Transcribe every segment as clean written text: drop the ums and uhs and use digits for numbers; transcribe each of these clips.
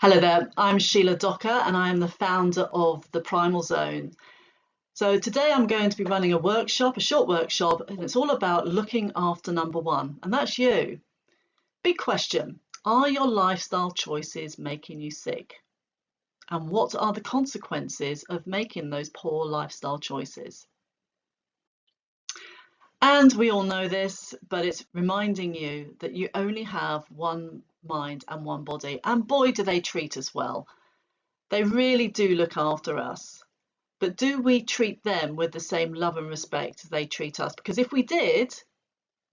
Hello there, I'm Sheila Docker and I am the founder of the Primal Zone. So today I'm going to be running a workshop, a short workshop, and it's all about looking after number one, and that's you. Big question, are your lifestyle choices making you sick? And what are the consequences of making those poor lifestyle choices? And we all know this, but it's reminding you that you only have one mind and one body, and boy do they treat us well. They really do look after us. But do we treat them with the same love and respect as they treat us? Because if we did,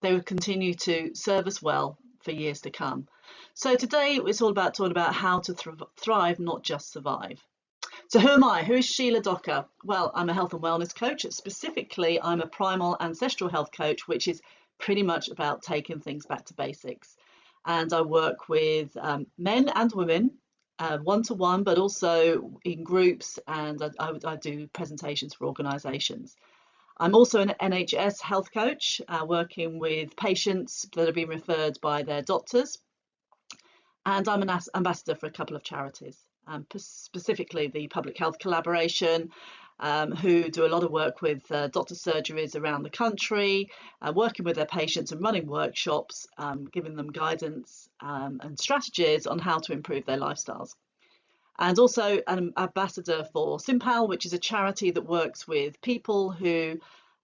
they would continue to serve us well for years to come. So today it's all about talking about how to thrive, not just survive. So who am I? Who is Sheila Docker? Well, I'm a health and wellness coach. Specifically, I'm a primal ancestral health coach, which is pretty much about taking things back to basics. And I work with men and women one-to-one, but also in groups, and I do presentations for organisations. I'm also an NHS health coach, working with patients that have been referred by their doctors, and I'm an ambassador for a couple of charities, specifically the Public Health Collaboration, who do a lot of work with doctor surgeries around the country, working with their patients and running workshops, giving them guidance and strategies on how to improve their lifestyles. And also an ambassador for Simpal, which is a charity that works with people who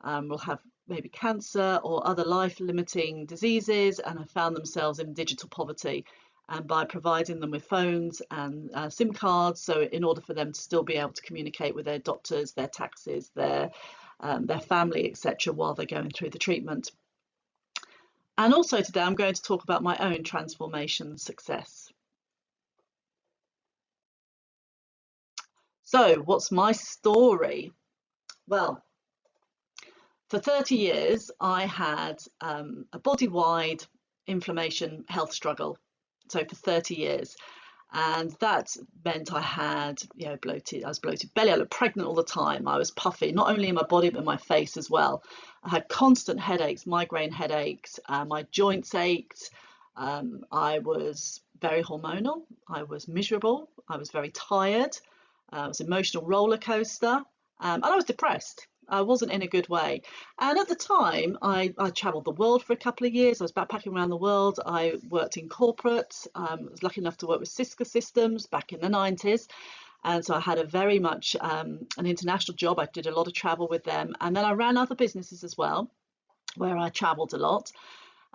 will have maybe cancer or other life-limiting diseases and have found themselves in digital poverty. And by providing them with phones and SIM cards, so in order for them to still be able to communicate with their doctors, their taxis, their family, etc., while they're going through the treatment. And also today I'm going to talk about my own transformation success. So what's my story? Well, for 30 years, I had a body-wide inflammation health struggle. So for 30 years. And that meant I had, I was bloated belly, I looked pregnant all the time. I was puffy, not only in my body, but in my face as well. I had constant headaches, migraine headaches, my joints ached. I was very hormonal. I was miserable. I was very tired. It was an emotional roller coaster. And I was depressed. I wasn't in a good way. And at the time, I traveled the world for a couple of years. I was backpacking around the world. I worked in corporate. I was lucky enough to work with Cisco Systems back in the 90s. And so I had a very much an international job. I did a lot of travel with them. And then I ran other businesses as well, where I traveled a lot.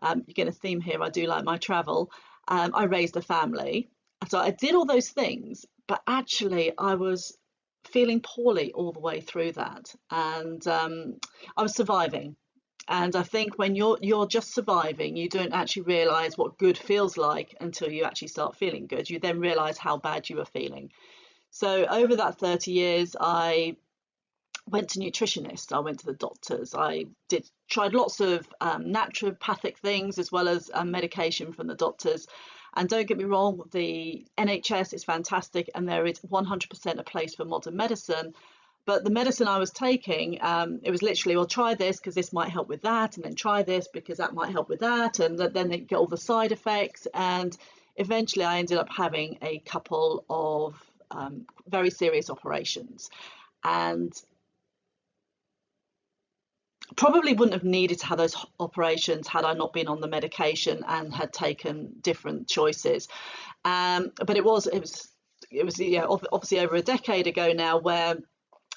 You get a theme here. I do like my travel. I raised a family. So I did all those things, but actually I was feeling poorly all the way through that, and I was surviving. And I think when you're just surviving, you don't actually realize what good feels like until you actually start feeling good. You then realize how bad you were feeling. So over that 30 years, I went to nutritionists, I went to the doctors, I tried lots of naturopathic things as well as medication from the doctors. And don't get me wrong, the NHS is fantastic and there is 100% a place for modern medicine. But the medicine I was taking, it was literally, well, try this because this might help with that, and then try this because that might help with that, and then they get all the side effects. And eventually I ended up having a couple of very serious operations. And probably wouldn't have needed to have those operations had I not been on the medication and had taken different choices. But it was obviously over a decade ago now where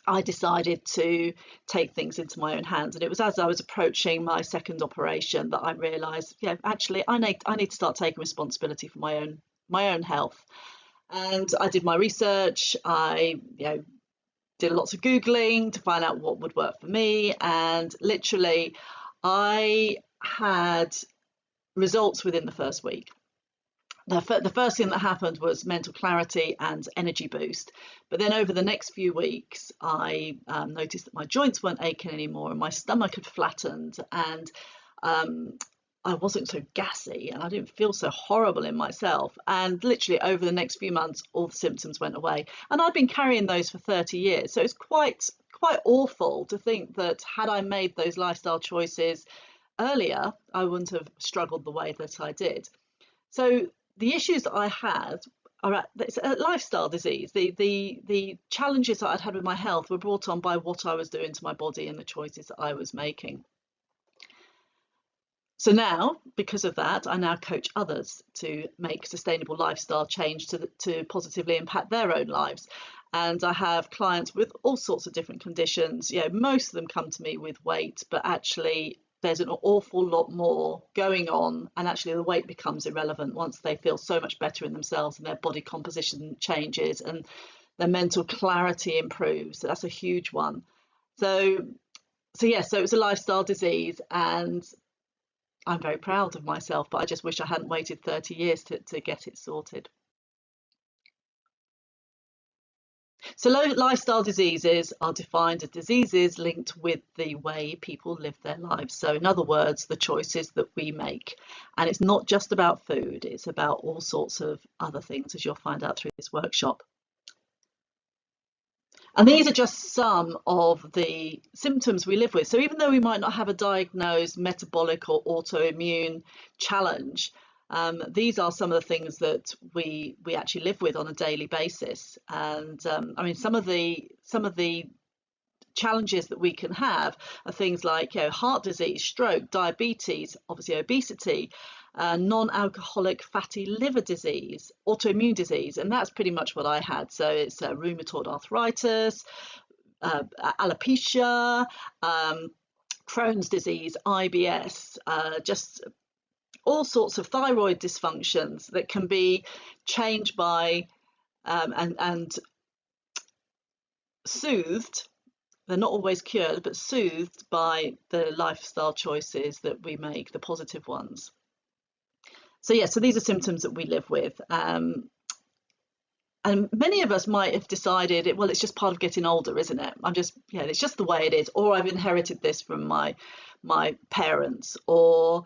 I decided to take things into my own hands. And it was as I was approaching my second operation that I realised, actually I need to start taking responsibility for my own health. And I did my research. I did lots of Googling to find out what would work for me. And literally, I had results within the first week. The first thing that happened was mental clarity and energy boost. But then over the next few weeks, I noticed that my joints weren't aching anymore and my stomach had flattened, and I wasn't so gassy and I didn't feel so horrible in myself. And literally over the next few months, all the symptoms went away. And I'd been carrying those for 30 years. So it's quite awful to think that had I made those lifestyle choices earlier, I wouldn't have struggled the way that I did. So the issues that I had it's a lifestyle disease. The challenges that I'd had with my health were brought on by what I was doing to my body and the choices that I was making. So now, because of that, I now coach others to make sustainable lifestyle change to positively impact their own lives. And I have clients with all sorts of different conditions. Most of them come to me with weight, but actually there's an awful lot more going on, and actually the weight becomes irrelevant once they feel so much better in themselves and their body composition changes and their mental clarity improves. So that's a huge one. So it's a lifestyle disease, and I'm very proud of myself, but I just wish I hadn't waited 30 years to get it sorted. So lifestyle diseases are defined as diseases linked with the way people live their lives. So in other words, the choices that we make. And it's not just about food, it's about all sorts of other things, as you'll find out through this workshop. And these are just some of the symptoms we live with. So even though we might not have a diagnosed metabolic or autoimmune challenge, these are some of the things that we actually live with on a daily basis. And I mean, some of the challenges that we can have are things like heart disease, stroke, diabetes, obviously obesity, non-alcoholic fatty liver disease, autoimmune disease, and that's pretty much what I had. So it's rheumatoid arthritis, alopecia, Crohn's disease, IBS, just all sorts of thyroid dysfunctions that can be changed by and soothed. They're not always cured, but soothed by the lifestyle choices that we make, the positive ones. So these are symptoms that we live with. And many of us might have decided, well, it's just part of getting older, isn't it? It's just the way it is. Or I've inherited this from my parents, or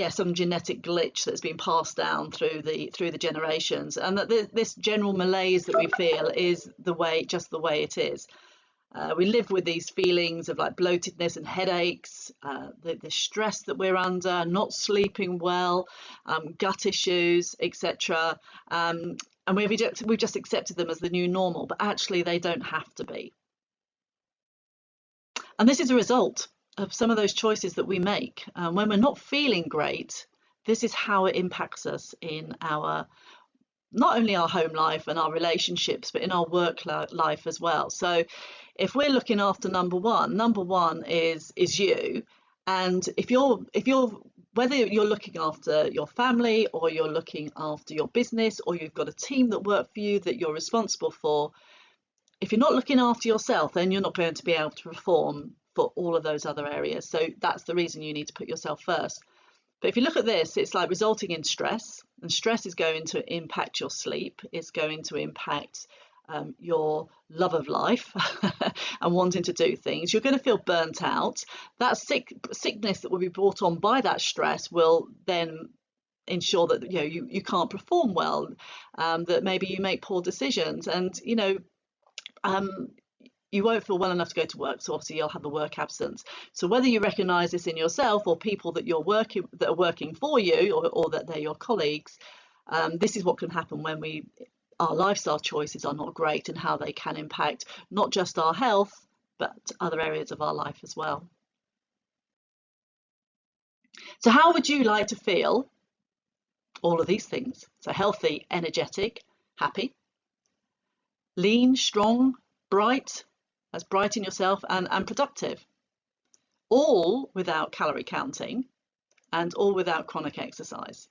some genetic glitch that's been passed down through the generations, and that this general malaise that we feel is just the way it is. We live with these feelings of like bloatedness and headaches, the stress that we're under, not sleeping well, gut issues, etc. And we've just accepted them as the new normal, but actually they don't have to be. And this is a result of some of those choices that we make. When we're not feeling great, this is how it impacts us in not only our home life and our relationships, but in our work life as well. So if we're looking after number one is you. And if you're whether you're looking after your family, or you're looking after your business, or you've got a team that work for you that you're responsible for, if you're not looking after yourself, then you're not going to be able to perform for all of those other areas. So that's the reason you need to put yourself first. But if you look at this, it's like resulting in stress, and stress is going to impact your sleep. It's going to impact your love of life and wanting to do things. You're going to feel burnt out. That sickness that will be brought on by that stress will then ensure that you can't perform well, that maybe you make poor decisions, and you won't feel well enough to go to work, so obviously you'll have a work absence. So whether you recognise this in yourself or people that are working for you, or that they're your colleagues, this is what can happen when our lifestyle choices are not great, and how they can impact not just our health, but other areas of our life as well. So how would you like to feel all of these things? So healthy, energetic, happy, lean, strong, bright, as bright in yourself, and productive, all without calorie counting, and all without chronic exercise.